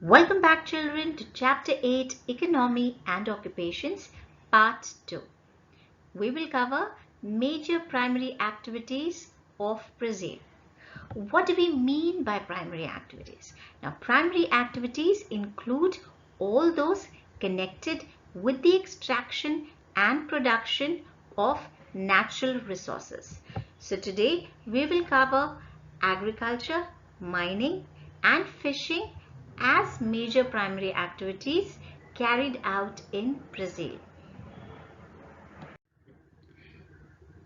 Welcome back, children, to Chapter 8, Economy and Occupations, Part 2. We will cover major primary activities of Brazil. What do we mean by primary activities? Now, primary activities include all those connected with the extraction and production of natural resources. So today we will cover agriculture, mining and fishing as major primary activities carried out in Brazil.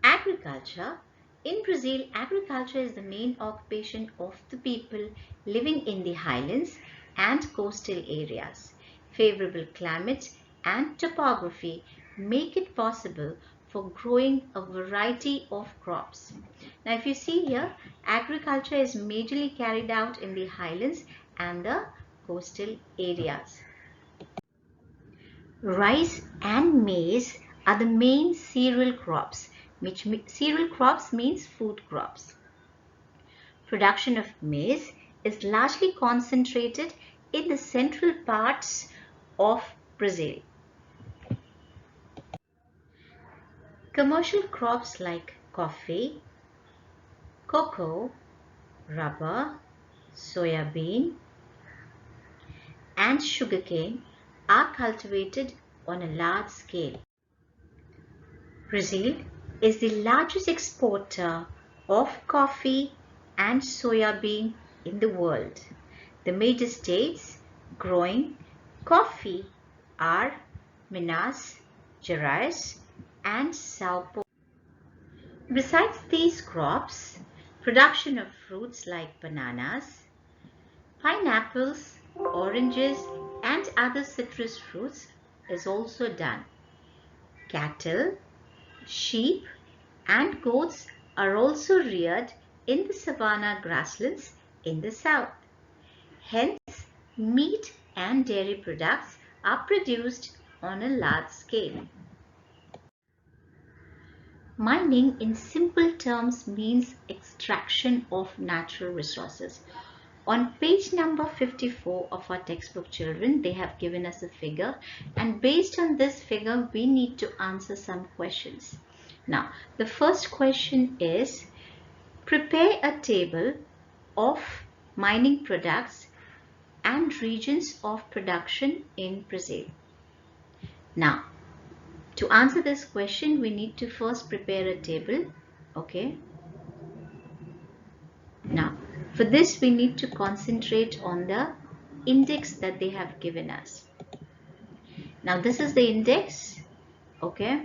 Agriculture. In Brazil, agriculture is the main occupation of the people living in the highlands and coastal areas. Favorable climate and topography make it possible for growing a variety of crops. Now, if you see here, agriculture is majorly carried out in the highlands and the coastal areas. Rice and maize are the main cereal crops, which cereal crops means food crops. Production of maize is largely concentrated in the central parts of Brazil. Commercial crops like coffee, cocoa, rubber, soya bean, and sugarcane are cultivated on a large scale. Brazil is the largest exporter of coffee and soya bean in the world. The major states growing coffee are Minas Gerais and São Paulo. Besides these crops, production of fruits like bananas, pineapples, oranges, and other citrus fruits is also done. Cattle, sheep, and goats are also reared in the savanna grasslands in the south. Hence, meat and dairy products are produced on a large scale. Mining in simple terms means extraction of natural resources. On page number 54 of our textbook, children, they have given us a figure, and based on this figure we need to answer some questions. Now, the first question is, prepare a table of mining products and regions of production in Brazil. Now, to answer this question, we need to first prepare a table. Okay. Now, for this, we need to concentrate on the index that they have given us. Now, this is the index. Okay.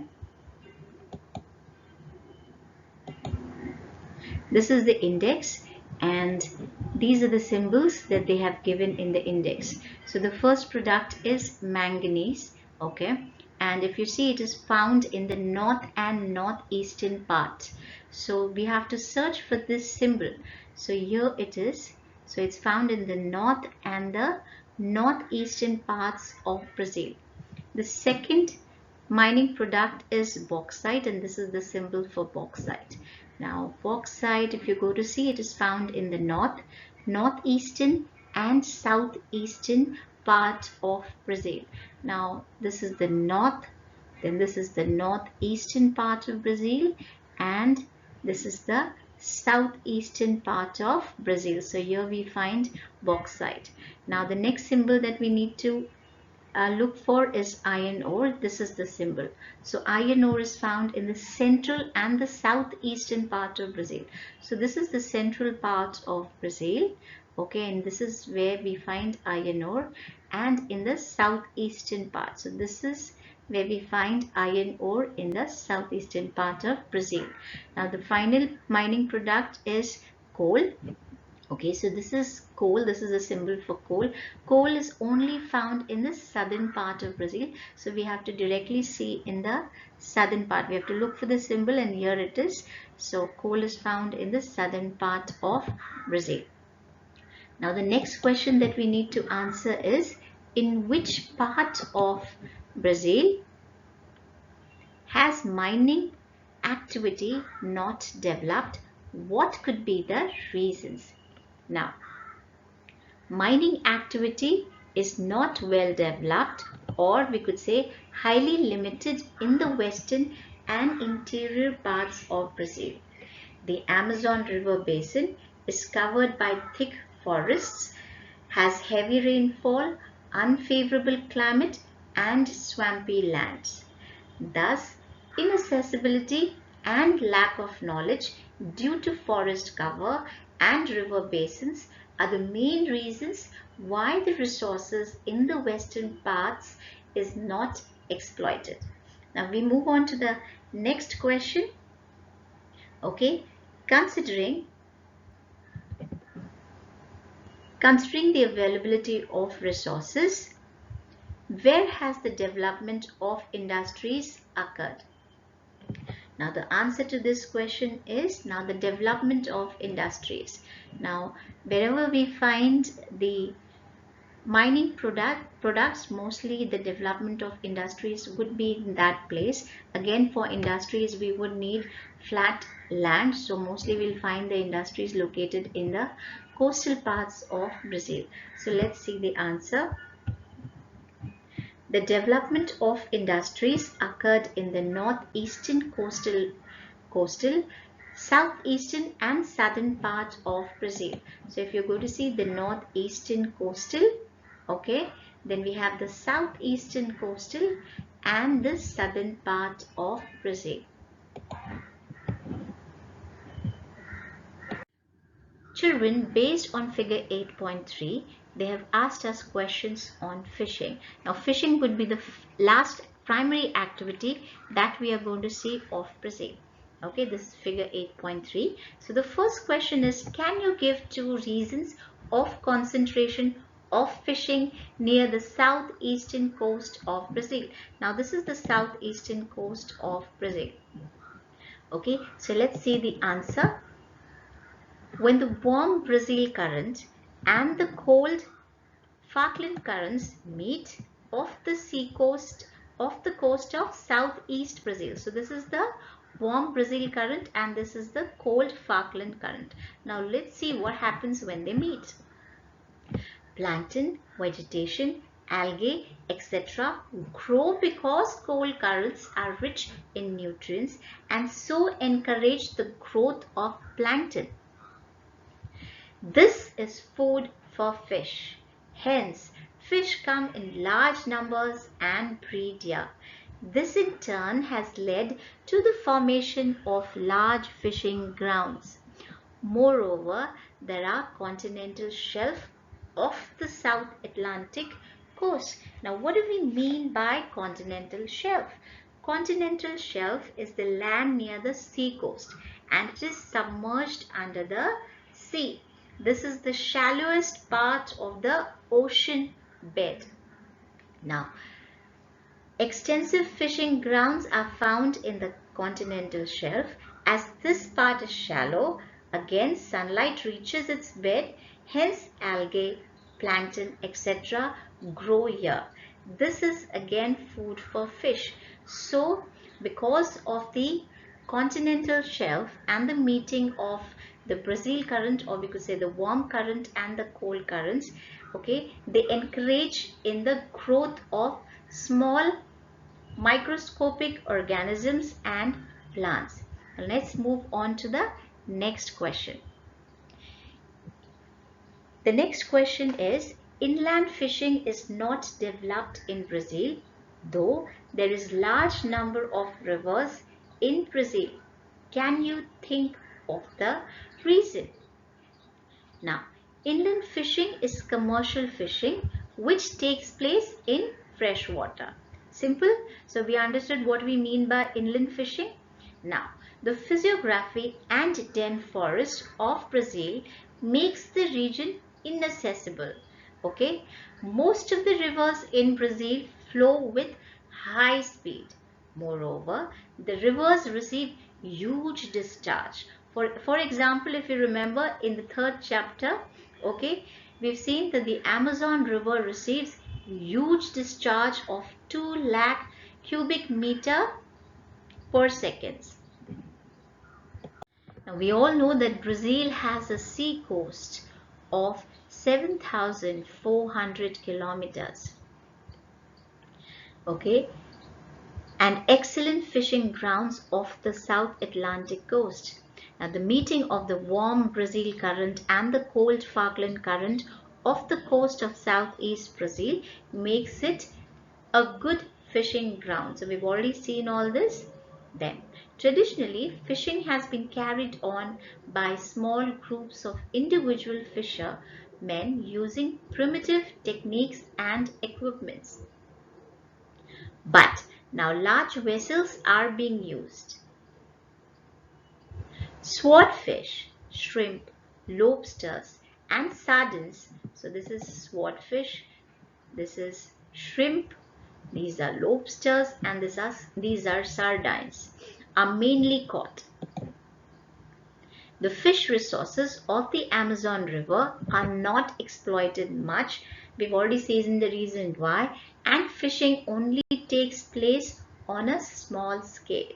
This is the index, and these are the symbols that they have given in the index. So the first product is manganese. Okay. And if you see, it is found in the north and northeastern part. So we have to search for this symbol. So here it is. So it's found in the north and the northeastern parts of Brazil. The second mining product is bauxite, and this is the symbol for bauxite. Now, bauxite, if you go to see, it is found in the north, northeastern and southeastern part of Brazil. Now, this is the north, then this is the northeastern part of Brazil, and this is the southeastern part of Brazil. So here we find bauxite. Now, the next symbol that we need to look for is iron ore. This is the symbol. So iron ore is found in the central and the southeastern part of Brazil. So this is the central part of Brazil. Okay, and this is where we find iron ore, and in the southeastern part. So this is where we find iron ore in the southeastern part of Brazil. Now, the final mining product is coal. Okay, so this is coal. This is a symbol for coal. Coal is only found in the southern part of Brazil. So we have to directly see in the southern part. We have to look for the symbol, and here it is. So coal is found in the southern part of Brazil. Now, the next question that we need to answer is, in which part of Brazil has mining activity not developed? What could be the reasons? Now, mining activity is not well developed, or we could say highly limited in the western and interior parts of Brazil. The Amazon River basin is covered by thick forests, has heavy rainfall, unfavorable climate, and swampy lands. Thus, inaccessibility and lack of knowledge due to forest cover and river basins are the main reasons why the resources in the western parts is not exploited. Now we move on to the next question. Okay, considering the availability of resources, where has the development of industries occurred? Now the answer to this question is now the development of industries. Now wherever we find the mining products, mostly the development of industries would be in that place. Again, for industries we would need flat land, so mostly we'll find the industries located in the coastal parts of Brazil. So let's see the answer. The development of industries occurred in the northeastern coastal, southeastern and southern part of Brazil. So if you go to see the northeastern coastal, okay, then we have the southeastern coastal and the southern part of Brazil. Children, based on figure 8.3, they have asked us questions on fishing. Now fishing would be the last primary activity that we are going to see of Brazil. Okay, this is figure 8.3. So the first question is, can you give 2 reasons of concentration of fishing near the southeastern coast of Brazil? Now this is the southeastern coast of Brazil. Okay, so let's see the answer. When the warm Brazil current and the cold Falkland currents meet off the coast of southeast Brazil. So this is the warm Brazil current and this is the cold Falkland current. Now let's see what happens when they meet. Plankton, vegetation, algae, etc. grow because cold currents are rich in nutrients and so encourage the growth of plankton. This is food for fish. Hence, fish come in large numbers and breed here. This in turn has led to the formation of large fishing grounds. Moreover, there are continental shelf off the South Atlantic coast. Now, what do we mean by continental shelf? Continental shelf is the land near the sea coast and it is submerged under the sea. This is the shallowest part of the ocean bed. Now, extensive fishing grounds are found in the continental shelf. As this part is shallow, again sunlight reaches its bed, hence algae, plankton, etc. grow here. This is again food for fish. So, because of the continental shelf and the meeting of the Brazil current, or we could say the warm current and the cold currents, okay, they encourage in the growth of small microscopic organisms and plants. Now let's move on to the next question. The next question is, inland fishing is not developed in Brazil, though there is large number of rivers in Brazil. Can you think of the reason? Now, inland fishing is commercial fishing which takes place in fresh water. Simple. So we understood what we mean by inland fishing. Now, the physiography and den forest of Brazil makes the region inaccessible. Okay, most of the rivers in Brazil flow with high speed. Moreover, the rivers receive huge discharge. For example, if you remember in the 3rd chapter, okay, we've seen that the Amazon River receives huge discharge of 2 lakh cubic meter per second. Now we all know that Brazil has a sea coast of 7,400 kilometers. Okay, and excellent fishing grounds off the South Atlantic coast. Now, the meeting of the warm Brazil current and the cold Falkland current off the coast of southeast Brazil makes it a good fishing ground. So we've already seen all this. Then, traditionally, fishing has been carried on by small groups of individual fishermen using primitive techniques and equipments. But now large vessels are being used. Swordfish, shrimp, lobsters, and sardines. So this is swordfish, this is shrimp, these are lobsters, and these are sardines, are mainly caught. The fish resources of the Amazon River are not exploited much. We've already seen the reason why, and fishing only takes place on a small scale.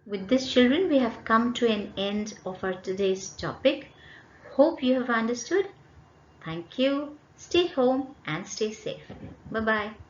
With this, children, we have come to an end of our today's topic. Hope you have understood. Thank you. Stay home and stay safe. Bye-bye.